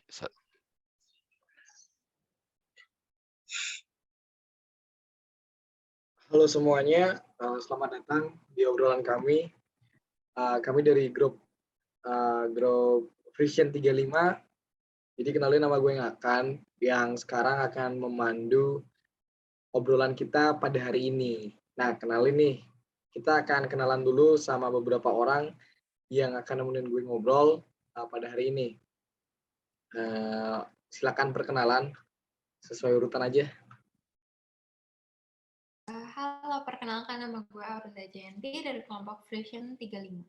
Sa- Halo semuanya, selamat datang di obrolan kami. Kami dari grup Vision 35. Jadi kenalin, nama gue Ngakan yang sekarang akan memandu obrolan kita pada hari ini. Nah, kenalin nih, kita akan kenalan dulu sama beberapa orang yang akan nemenin gue ngobrol pada hari ini. Silakan perkenalan sesuai urutan aja. Halo, perkenalkan nama gue Aurunda Jayanti dari kelompok Vision 35.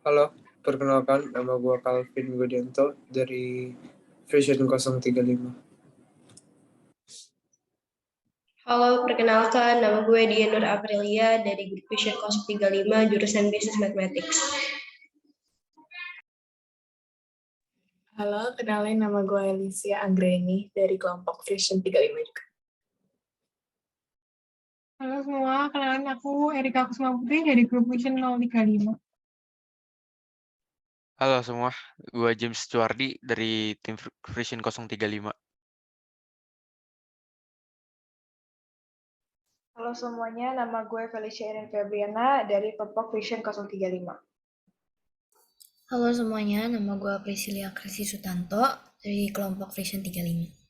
Halo, perkenalkan nama gue Calvin Gudianto dari Vision 035. Halo, perkenalkan nama gue Dian Nur Aprilia dari Grup Vision 035 jurusan Business Mathematics. Halo, kenalin nama gue Alicia Anggreni dari kelompok Vision 35 juga. Halo semua, kenalin aku Erika Kusuma Putri dari grup Vision 035. Halo semua, gue James Cuardi dari tim Vision 035. Halo semuanya, nama gue Felicia Erin Febriana dari kelompok Vision 035. Halo semuanya, nama gue Priscilia Krisi Sutanto dari kelompok Vision 35.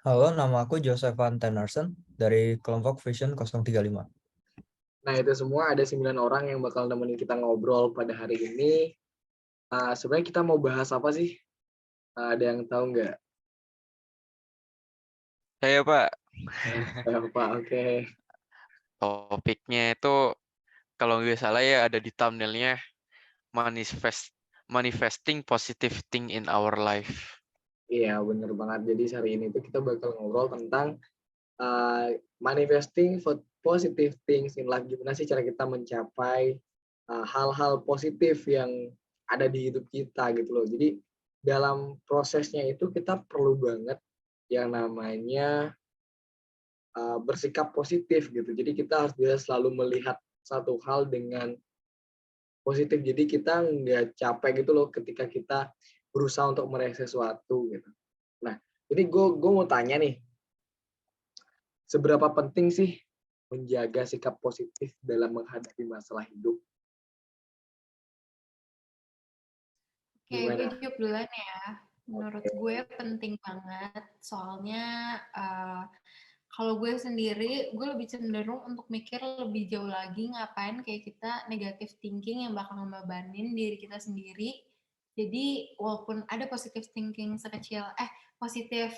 Halo, nama aku Josephine Tenarson dari kelompok Vision 035. Nah, itu semua ada 9 orang yang bakal nemenin kita ngobrol pada hari ini. Sebenarnya kita mau bahas apa sih? Ada yang tahu nggak? Saya Pak, Pak, oke. topiknya itu kalau nggak salah ya ada di thumbnailnya manifesting positive thing in our life. Iya, bener banget. Jadi hari ini tuh kita bakal ngobrol tentang manifesting positive things in life. Gimana sih cara kita mencapai hal-hal positif yang ada di hidup kita gitu loh. Jadi dalam prosesnya itu kita perlu banget yang namanya bersikap positif gitu. Jadi kita harus bisa selalu melihat satu hal dengan positif. Jadi kita nggak capek gitu loh ketika kita berusaha untuk meraih sesuatu gitu. Nah, ini gue mau tanya nih, seberapa penting sih menjaga sikap positif dalam menghadapi masalah hidup? Oke, gue jawab duluan ya. Menurut gue penting banget, soalnya kalau gue sendiri, gue lebih cenderung untuk mikir lebih jauh lagi ngapain kayak kita negative thinking yang bakal ngebebanin diri kita sendiri. Jadi walaupun ada positive thinking sekecil, positif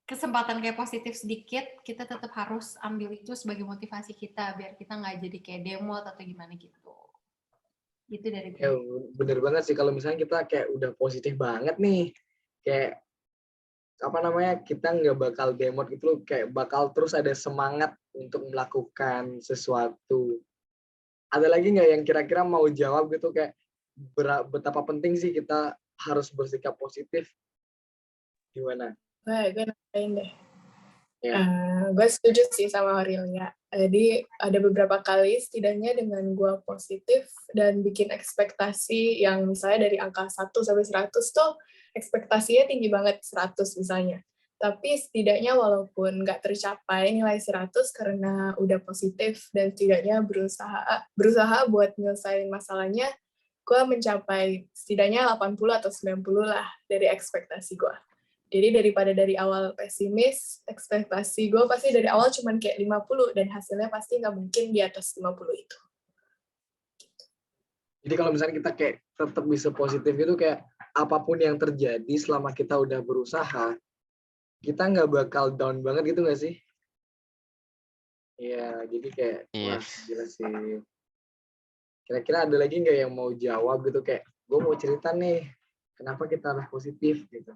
kesempatan kayak positif sedikit, kita tetap harus ambil itu sebagai motivasi kita biar kita nggak jadi kayak demo atau gimana gitu. Gitu dari gue. Ya, bener banget sih kalau misalnya kita kayak udah positif banget nih, kayak apa namanya, kita nggak bakal demot gitu loh, kayak bakal terus ada semangat untuk melakukan sesuatu. Ada lagi nggak yang kira-kira mau jawab gitu, kayak betapa penting sih kita harus bersikap positif? Gimana? Gue nambahin deh. Ya. Gue setuju sih sama Aurelia. Jadi ada beberapa kali setidaknya dengan gue positif dan bikin ekspektasi yang misalnya dari angka 1 sampai 100 tuh ekspektasinya tinggi banget, 100 misalnya. Tapi setidaknya walaupun nggak tercapai nilai 100 karena udah positif dan setidaknya berusaha buat nyelesain masalahnya, gue mencapai setidaknya 80 atau 90 lah dari ekspektasi gue. Jadi daripada dari awal pesimis, ekspektasi gue pasti dari awal cuman kayak 50 dan hasilnya pasti nggak mungkin di atas 50 itu. Jadi kalau misalnya kita kayak tetap bisa positif itu, kayak apapun yang terjadi selama kita udah berusaha, kita nggak bakal down banget gitu nggak sih? Iya, jadi kayak wah gila sih. Kira-kira ada lagi nggak yang mau jawab gitu, kayak gue mau cerita nih kenapa kita harus positif gitu?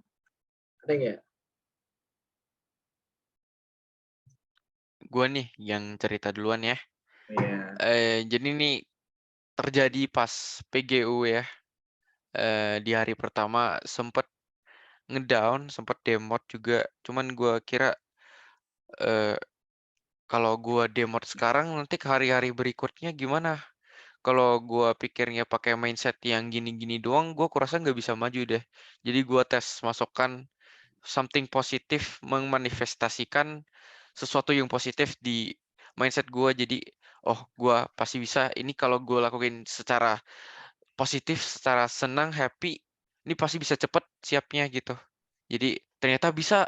Ada nggak? Gue nih yang cerita duluan ya. Iya. Jadi nih terjadi pas PGU ya. Di hari pertama sempet ngedown, sempet demot juga. Cuman gue kira kalau gua demot sekarang nanti ke hari-hari berikutnya gimana? Kalau gua pikirnya pakai mindset yang gini-gini doang, gua kurasa nggak bisa maju deh. Jadi gua tes masukkan something positif, memanifestasikan sesuatu yang positif di mindset gua. Jadi, oh gua pasti bisa. Ini kalau gua lakuin secara positif, secara senang, happy, ini pasti bisa cepet siapnya gitu. Jadi ternyata bisa.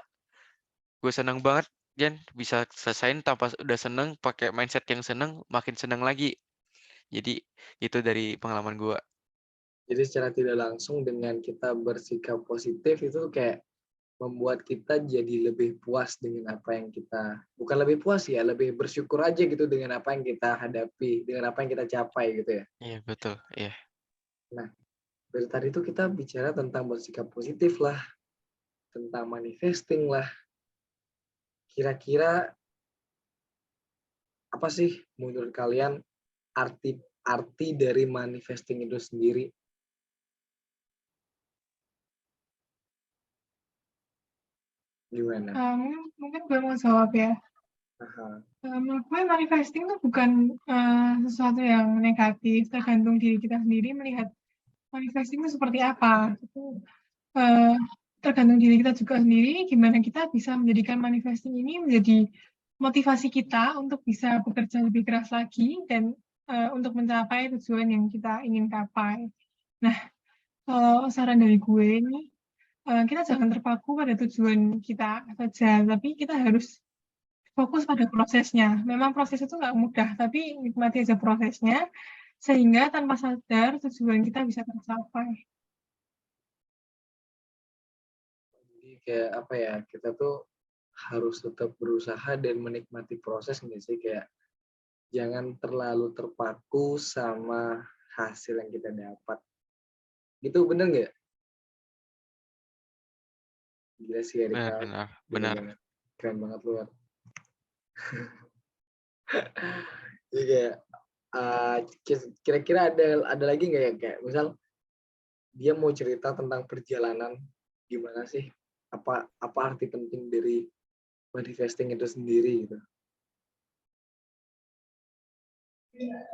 Gue seneng banget, Jan, bisa selesain tanpa udah seneng, pakai mindset yang seneng, makin seneng lagi. Jadi itu dari pengalaman gua. Jadi secara tidak langsung dengan kita bersikap positif itu kayak membuat kita jadi lebih puas dengan apa yang kita, bukan lebih puas ya, lebih bersyukur aja gitu dengan apa yang kita hadapi, dengan apa yang kita capai gitu ya. Iya betul, iya. Nah, dari tadi itu kita bicara tentang bersikap positif lah, tentang manifesting lah. Kira-kira apa sih menurut kalian arti dari manifesting itu sendiri? Gimana? Mungkin gue mau jawab ya. Aha. Menurut gue manifesting itu bukan sesuatu yang negatif, tergantung diri kita sendiri melihat manifesting itu seperti apa. Itu tergantung diri kita juga sendiri, gimana kita bisa menjadikan manifesting ini menjadi motivasi kita untuk bisa bekerja lebih keras lagi dan untuk mencapai tujuan yang kita ingin capai. Nah, kalau saran dari gue ini, kita jangan terpaku pada tujuan kita saja, tapi kita harus fokus pada prosesnya. Memang proses itu nggak mudah, tapi nikmati aja prosesnya, sehingga tanpa sadar tujuan kita bisa tercapai. Jadi kayak apa ya, kita tuh harus tetap berusaha dan menikmati proses nggak sih, kayak jangan terlalu terpaku sama hasil yang kita dapat. Gitu bener nggak? Gila sih Erika, Benar. bener-bener keren banget luar. Jadi kayak kira-kira ada lagi nggak ya, kayak misal dia mau cerita tentang perjalanan gimana sih, apa arti penting dari manifesting itu sendiri gitu.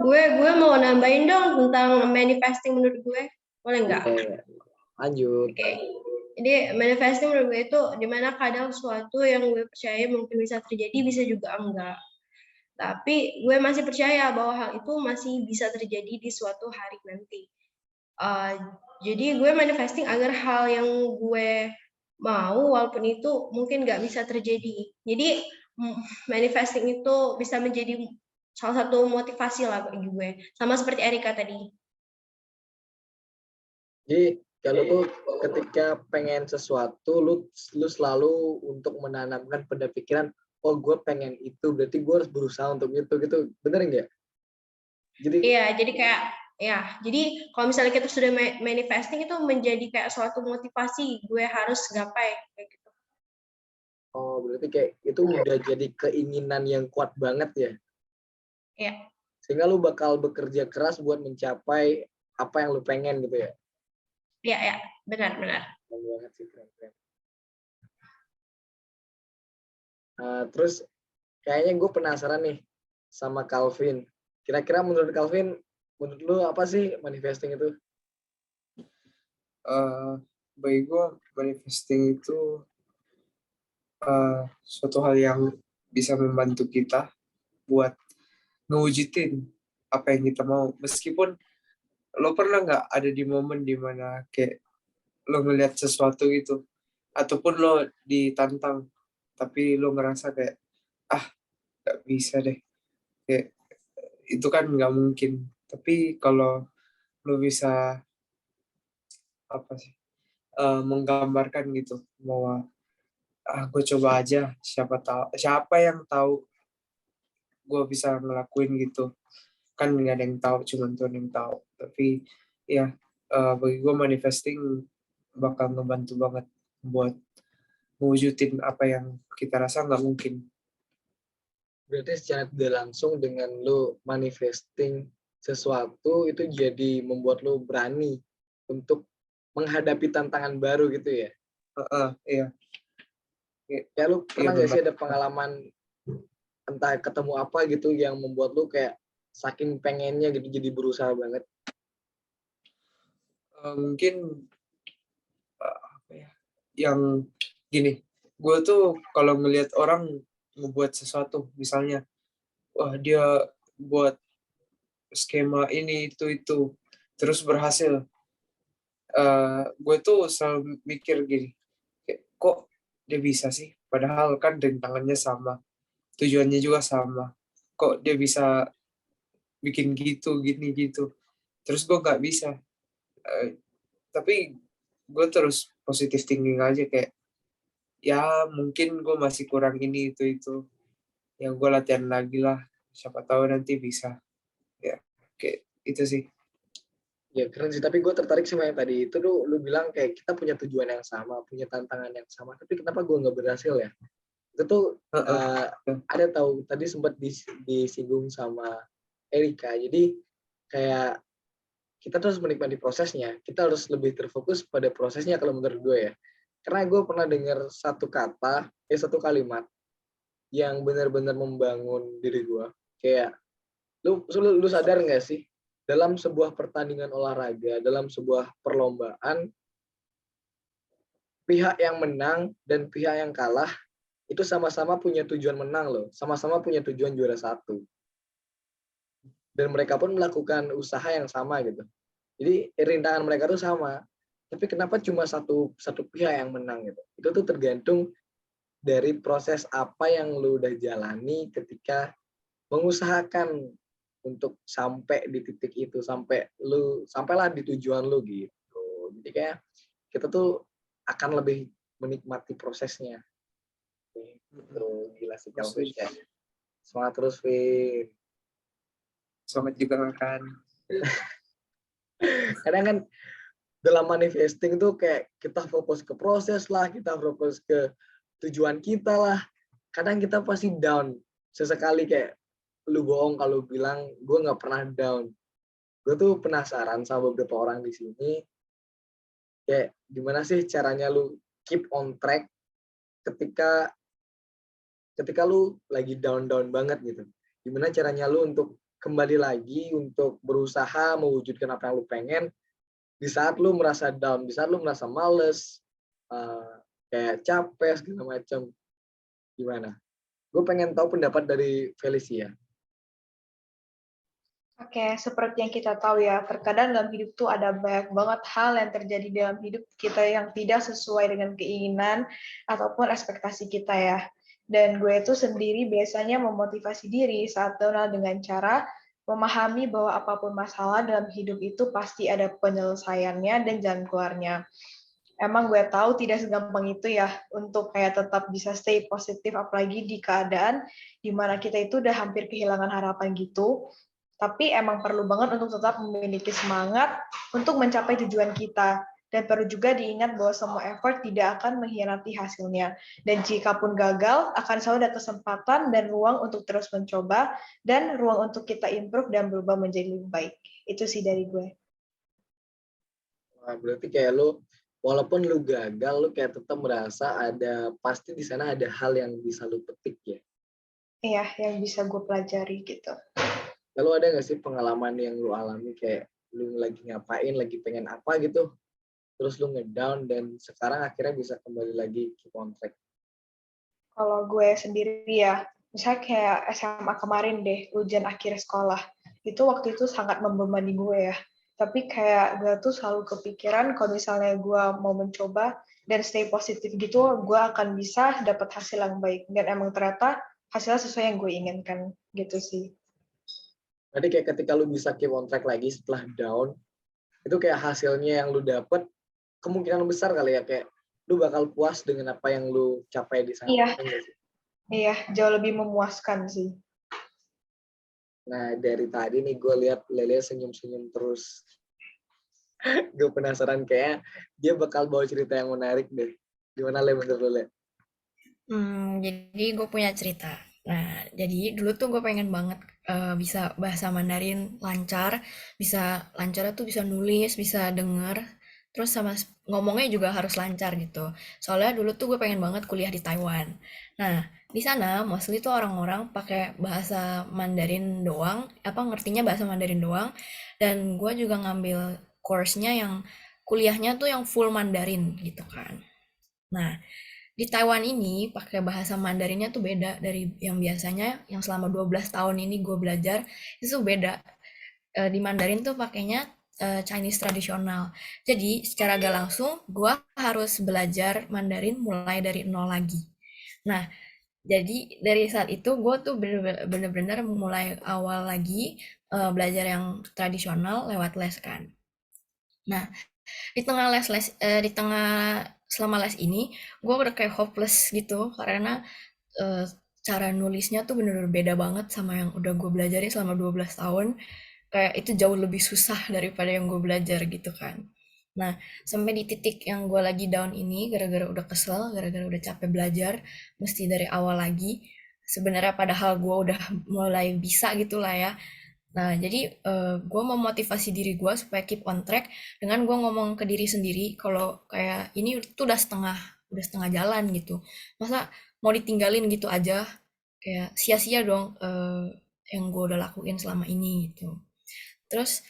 Gue mau nambahin dong tentang manifesting menurut gue, boleh nggak? Lanjut. Oke. Jadi manifesting menurut gue itu dimana kadang sesuatu yang gue percaya mungkin bisa terjadi, bisa juga enggak. Tapi gue masih percaya bahwa hal itu masih bisa terjadi di suatu hari nanti. Jadi gue manifesting agar hal yang gue mau walaupun itu mungkin nggak bisa terjadi. Jadi manifesting itu bisa menjadi salah satu motivasi lah bagi gue. Sama seperti Erika tadi. Jadi kalau tuh ketika pengen sesuatu, lu selalu untuk menanamkan pada pikiran, oh gue pengen itu, berarti gue harus berusaha untuk itu gitu, bener nggak? Jadi iya, jadi kayak ya, jadi kalau misalnya kita sudah manifesting itu menjadi kayak suatu motivasi gue harus gapai kayak gitu. Oh, berarti kayak itu udah jadi keinginan yang kuat banget ya? Iya. Sehingga lu bakal bekerja keras buat mencapai apa yang lu pengen gitu ya? Iya, benar. Keren banget sih, keren. Terus kayaknya gue penasaran nih sama Calvin. Kira-kira menurut Calvin, menurut lu apa sih manifesting itu? Bagi gue manifesting itu suatu hal yang bisa membantu kita buat ngewujudin apa yang kita mau. Meskipun lo pernah nggak ada di momen dimana kayak lo ngeliat sesuatu gitu, ataupun lo ditantang, tapi lo ngerasa kayak, nggak bisa deh. Kayak, itu kan nggak mungkin. Tapi kalau lo bisa menggambarkan gitu bahwa gue coba aja, siapa yang tahu gue bisa ngelakuin gitu, kan nggak ada yang tahu, cuma Tuhan yang tahu. Tapi ya bagi gue manifesting bakal ngebantu banget buat mewujudin apa yang kita rasa nggak mungkin. Berarti secara tidak langsung dengan lu manifesting sesuatu itu jadi membuat lu berani untuk menghadapi tantangan baru gitu ya? Iya. Ya lu pernah nggak sih ada pengalaman entah ketemu apa gitu yang membuat lu kayak saking pengennya gitu jadi berusaha banget? Mungkin apa ya? Yang gini, gue tuh kalau ngelihat orang ngebuat sesuatu, misalnya, wah dia buat skema ini itu, terus berhasil. Gue tuh selalu mikir gini, kayak, kok dia bisa sih? Padahal kan rintangannya sama, tujuannya juga sama. Kok dia bisa bikin gitu, gini gitu. Terus gue nggak bisa. Tapi gue terus positive thinking aja kayak, ya mungkin gue masih kurang ini itu. Ya gue latihan lagi lah. Siapa tahu nanti bisa. Ya, kayak itu sih. Ya keren sih, tapi gue tertarik sama yang tadi itu lu bilang kayak kita punya tujuan yang sama, punya tantangan yang sama, tapi kenapa gue nggak berhasil ya? Itu tuh ada tahu tadi sempat disinggung sama Erika, jadi kayak kita terus menikmati prosesnya, kita harus lebih terfokus pada prosesnya kalau menurut gue ya. Karena gue pernah dengar satu kalimat yang benar-benar membangun diri gue. Kayak lu sadar nggak sih, dalam sebuah pertandingan olahraga, dalam sebuah perlombaan, pihak yang menang dan pihak yang kalah itu sama-sama punya tujuan menang loh, sama-sama punya tujuan juara satu. Dan mereka pun melakukan usaha yang sama gitu. Jadi rintangan mereka tuh sama, tapi kenapa cuma satu pihak yang menang gitu? Itu tuh tergantung dari proses apa yang lu udah jalani ketika mengusahakan untuk sampai di titik itu, sampailah di tujuan lu gitu. Jadi kayak kita tuh akan lebih menikmati prosesnya. Gitu, gila sih kamu ya. Semangat terus, Vin. Semangat juga kan. Kadang kan dalam manifesting tuh kayak kita fokus ke proses lah, kita fokus ke tujuan kita lah. Kadang kita pasti down. Sesekali kayak lu bohong kalau bilang gue nggak pernah down. Gue tuh penasaran sama beberapa orang di sini. Kayak gimana sih caranya lu keep on track ketika lu lagi down banget gitu. Gimana caranya lu untuk kembali lagi untuk berusaha mewujudkan apa yang lu pengen di saat lu merasa down, di saat lu merasa males, kayak capek segala macam. Gimana? Gue pengen tahu pendapat dari Felicia. Oke, seperti yang kita tahu ya, terkadang dalam hidup tuh ada banyak banget hal yang terjadi dalam hidup kita yang tidak sesuai dengan keinginan ataupun ekspektasi kita ya. Dan gue itu sendiri biasanya memotivasi diri saat down dengan cara memahami bahwa apapun masalah dalam hidup itu pasti ada penyelesaiannya dan jalan keluarnya. Emang gue tahu tidak segampang itu ya untuk kayak tetap bisa stay positif apalagi di keadaan dimana kita itu udah hampir kehilangan harapan gitu. Tapi emang perlu banget untuk tetap memiliki semangat untuk mencapai tujuan kita. Dan perlu juga diingat bahwa semua effort tidak akan mengkhianati hasilnya. Dan jika pun gagal, akan selalu ada kesempatan dan ruang untuk terus mencoba, dan ruang untuk kita improve dan berubah menjadi lebih baik. Itu sih dari gue. Wah, berarti kayak lu, walaupun lu gagal, lu kayak tetap merasa pasti di sana ada hal yang bisa lu petik ya? Iya, yang bisa gue pelajari gitu. Lalu ada nggak sih pengalaman yang lu alami kayak lu lagi ngapain, lagi pengen apa gitu, terus lu ngedown dan sekarang akhirnya bisa kembali lagi ke track? Kalau gue sendiri ya, misalnya kayak SMA kemarin deh, ujian akhir sekolah. Itu waktu itu sangat membebani gue ya. Tapi kayak gue tuh selalu kepikiran kalau misalnya gue mau mencoba dan stay positif gitu, gue akan bisa dapat hasil yang baik. Dan emang ternyata hasilnya sesuai yang gue inginkan gitu sih. Jadi kayak ketika lu bisa keep on track lagi setelah down, itu kayak hasilnya yang lu dapet kemungkinan besar kali ya, kayak lu bakal puas dengan apa yang lu capai di sana. Iya, iya, jauh lebih memuaskan sih. Nah dari tadi nih gue lihat Lele senyum-senyum terus. Gue penasaran kayak dia bakal bawa cerita yang menarik deh. Gimana Le menurut lu Le? Jadi gue punya cerita. Nah, jadi dulu tuh gue pengen banget bisa bahasa Mandarin lancar, bisa lancar tuh bisa nulis, bisa denger. terus sama ngomongnya juga harus lancar gitu. Soalnya dulu tuh gue pengen banget kuliah di Taiwan. Nah, di sana mostly tuh orang-orang pakai bahasa Mandarin doang, apa ngertinya bahasa Mandarin doang, dan gue juga ngambil course-nya yang kuliahnya tuh yang full Mandarin gitu kan. Nah, di Taiwan ini pakai bahasa Mandarinnya tuh beda dari yang biasanya yang selama 12 tahun ini gue belajar, itu beda. Di Mandarin tuh pakainya Chinese tradisional. Jadi secara gak langsung gue harus belajar Mandarin mulai dari nol lagi. Nah, jadi dari saat itu gue tuh bener-bener mulai awal lagi belajar yang tradisional lewat les kan. Nah, di tengah selama les ini gue udah kayak hopeless gitu karena cara nulisnya tuh bener-bener beda banget sama yang udah gue belajarin selama 12 tahun. Kayak itu jauh lebih susah daripada yang gue belajar gitu kan. Nah, sampai di titik yang gue lagi down ini gara-gara udah kesel, gara-gara udah capek belajar, mesti dari awal lagi. Sebenarnya padahal gue udah mulai bisa gitu lah ya. Nah, jadi gue memotivasi diri gue supaya keep on track dengan gue ngomong ke diri sendiri kalau kayak ini tuh udah setengah jalan gitu. Masa mau ditinggalin gitu aja, kayak sia-sia dong yang gue udah lakuin selama ini gitu. Terus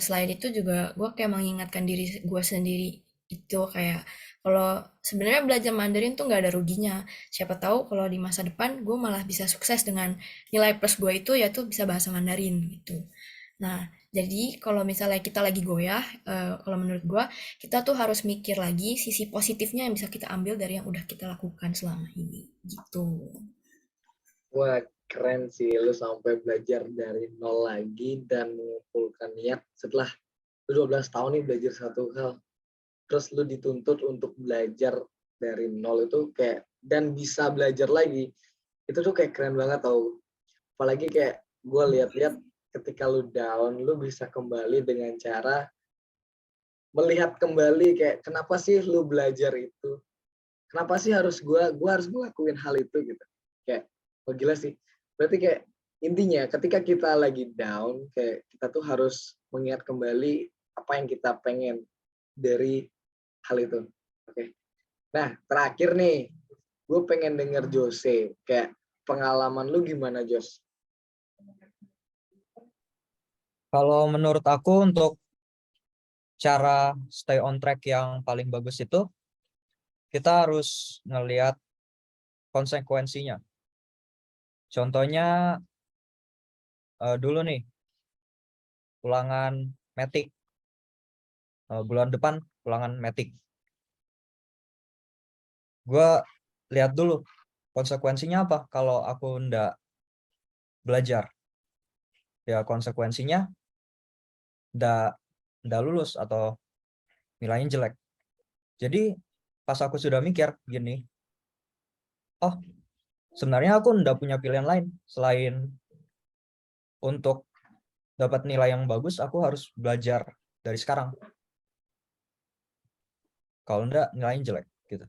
selain itu juga gue kayak mengingatkan diri gue sendiri itu kayak kalau sebenarnya belajar Mandarin tuh nggak ada ruginya. Siapa tahu kalau di masa depan gue malah bisa sukses dengan nilai plus gue itu yaitu bisa bahasa Mandarin gitu. Nah, jadi kalau misalnya kita lagi goyah, kalau menurut gue kita tuh harus mikir lagi sisi positifnya yang bisa kita ambil dari yang udah kita lakukan selama ini gitu. Wah, keren sih lu sampai belajar dari nol lagi dan mengumpulkan niat setelah lu 12 tahun nih belajar satu hal. Terus lu dituntut untuk belajar dari nol itu kayak dan bisa belajar lagi. Itu tuh kayak keren banget tau. Apalagi kayak gue lihat-lihat ketika lu down, lu bisa kembali dengan cara melihat kembali kayak kenapa sih lu belajar itu? Kenapa sih harus gue harus ngelakuin hal itu gitu. Kayak oh gila sih. Berarti kayak intinya ketika kita lagi down kayak kita tuh harus mengingat kembali apa yang kita pengen dari hal itu. Oke. Nah, terakhir nih, gue pengen denger Jose. Kayak pengalaman lu gimana, Jos? Kalau menurut aku untuk cara stay on track yang paling bagus itu kita harus ngelihat konsekuensinya. Contohnya dulu nih ulangan metik bulan depan ulangan metik. Gue lihat dulu konsekuensinya apa kalau aku ndak belajar. Ya konsekuensinya ndak lulus atau nilainya jelek. Jadi pas aku sudah mikir gini, oh sebenarnya aku ndak punya pilihan lain selain untuk dapat nilai yang bagus, aku harus belajar dari sekarang. Kalau enggak nilainya jelek gitu.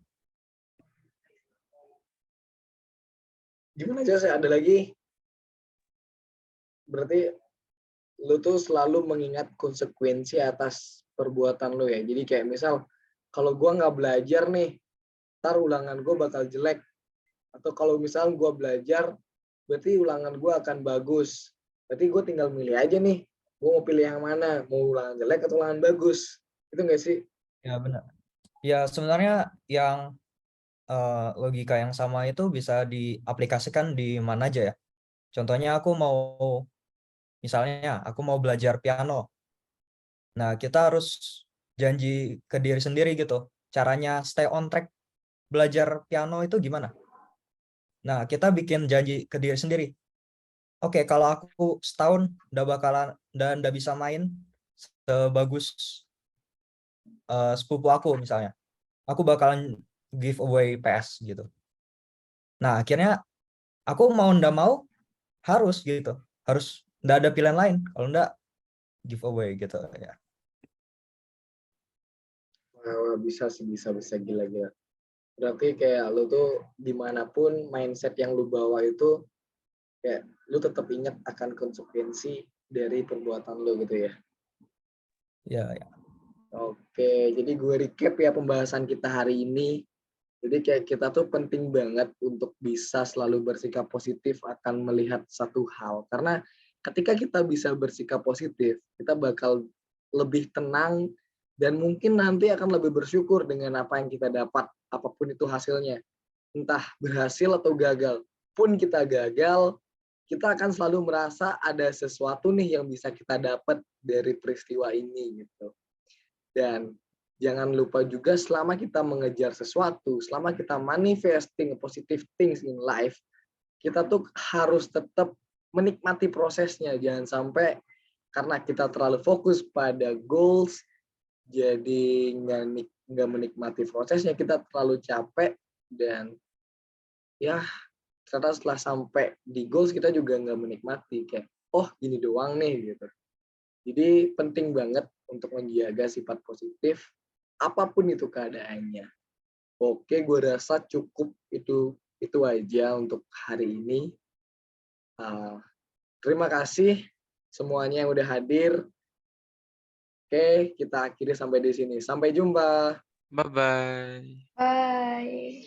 Gimana Jos? Ada lagi? Berarti lu tuh selalu mengingat konsekuensi atas perbuatan lu ya. Jadi kayak misal kalau gua nggak belajar nih, ntar ulangan gua bakal jelek. Atau kalau misal gua belajar, berarti ulangan gua akan bagus. Berarti gua tinggal milih aja nih, gua mau pilih yang mana, mau ulangan jelek atau ulangan bagus. Itu nggak sih? Ya benar. Ya sebenarnya yang logika yang sama itu bisa diaplikasikan di mana aja ya. Contohnya misalnya aku mau belajar piano. Nah, kita harus janji ke diri sendiri gitu. Caranya stay on track belajar piano itu gimana? Nah, kita bikin janji ke diri sendiri. Oke, kalau aku setahun udah bisa main sebagus sepupu aku misalnya. Aku bakalan give away PS gitu. Nah, akhirnya aku mau ndak mau harus gitu. Harus ndak ada pilihan lain. Kalau ndak give away gitu ya. Wah, bisa gila-gila. Berarti kayak lu tuh dimanapun mindset yang lu bawa itu kayak lu tetap ingat akan konsekuensi dari perbuatan lu gitu ya. Ya, ya. Oke, jadi gue recap ya pembahasan kita hari ini. Jadi kayak kita tuh penting banget untuk bisa selalu bersikap positif akan melihat satu hal. Karena ketika kita bisa bersikap positif, kita bakal lebih tenang dan mungkin nanti akan lebih bersyukur dengan apa yang kita dapat, apapun itu hasilnya. Entah berhasil atau gagal. Pun kita gagal, kita akan selalu merasa ada sesuatu nih yang bisa kita dapat dari peristiwa ini gitu. Dan jangan lupa juga selama kita mengejar sesuatu, selama kita manifesting positive things in life, kita tuh harus tetap menikmati prosesnya. Jangan sampai karena kita terlalu fokus pada goals, jadi nggak menikmati prosesnya, kita terlalu capek dan ya ternyata setelah sampai di goals kita juga nggak menikmati kayak oh gini doang nih gitu. Jadi penting banget untuk menjaga sifat positif apapun itu keadaannya. Oke, gue rasa cukup itu aja untuk hari ini. Terima kasih semuanya yang udah hadir. Oke, kita akhiri sampai di sini. Sampai jumpa. Bye-bye. Bye.